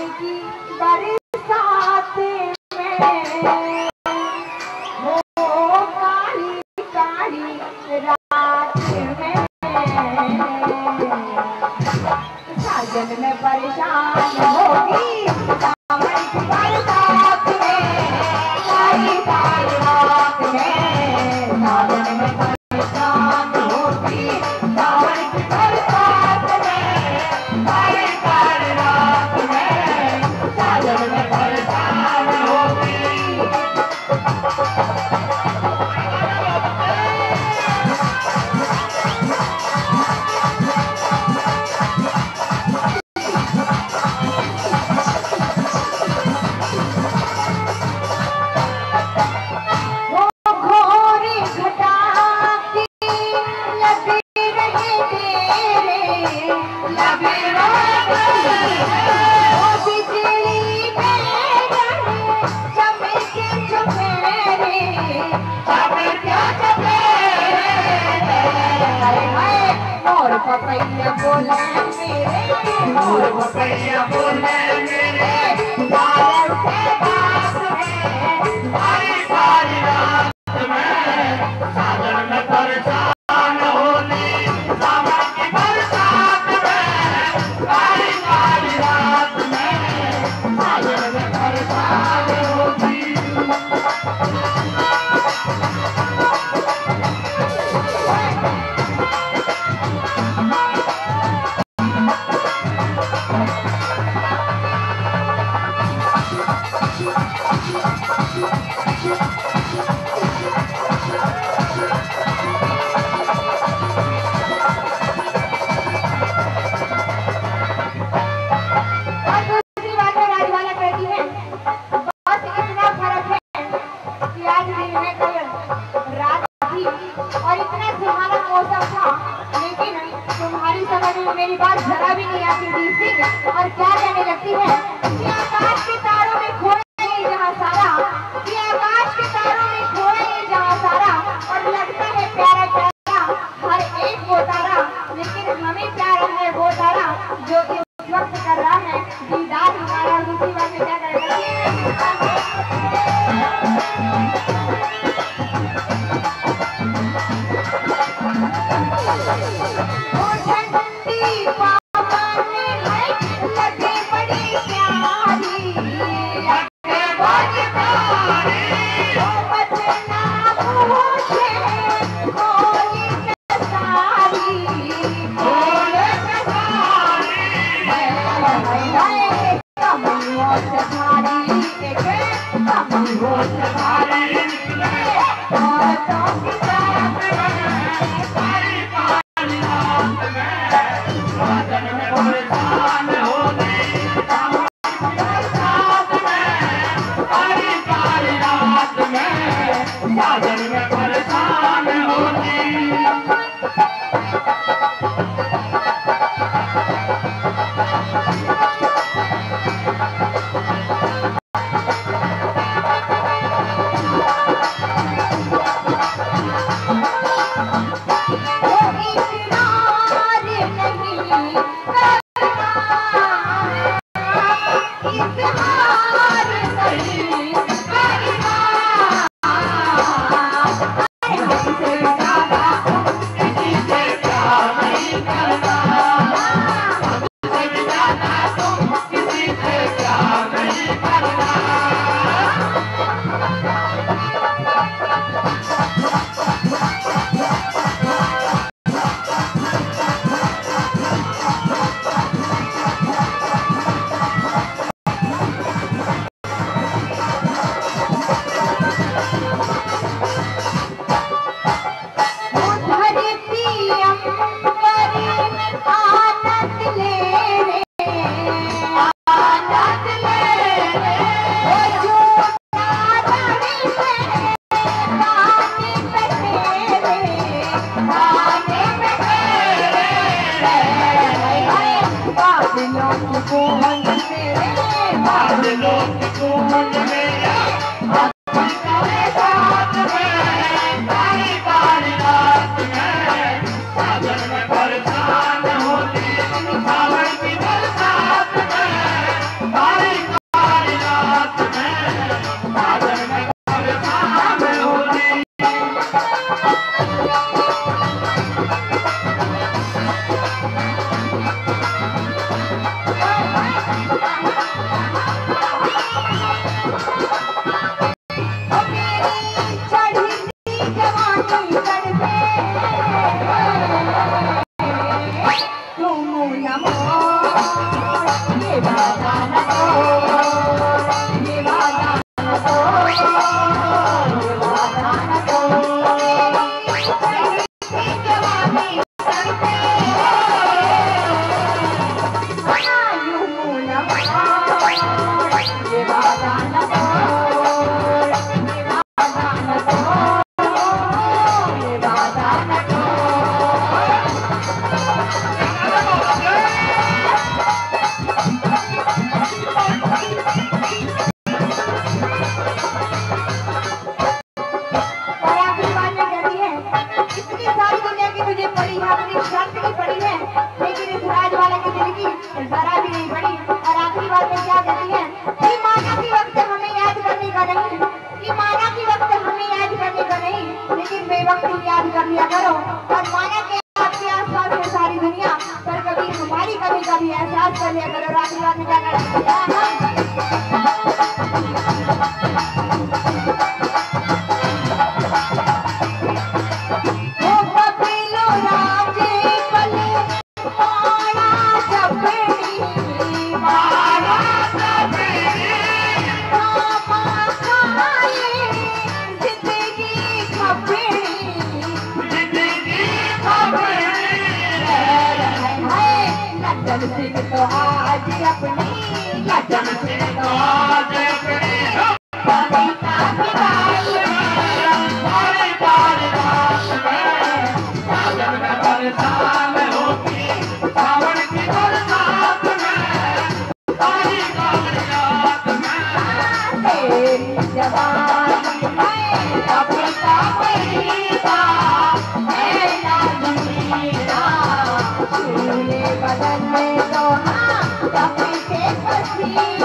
की बरसात में हो काली काली रात में साजन में परेशान होगी सावन की बरसात में काली काली रात में साजन में परेशान होगी सावन की बरसात में काली काली रात में साजन में परेशान होगी। पपैया बोले मेरे और पपैया बोले मेरे बादल के पास में सारी सारी रात में सागर में परेशान होली सावन की बरसात में सारी सारी रात में सागर में परेशान होगी। और इतना सुहाना मौसम था, लेकिन तुम्हारी समझ में मेरी बात जरा भी नहीं आती थी और क्या कहने लगती है कि आकाश के तारों में खोया नहीं जहाँ सारा, कि आकाश के तारों में खोया नहीं जहाँ सारा और लगता है प्यारा प्यारा हर एक वो तारा, लेकिन हमें प्यारा है वो तारा जो कि उस वक्त कर रहा है दीदार हमारा। और दूसरी बात क्या करेगा बदन में तो हाँ, अपने से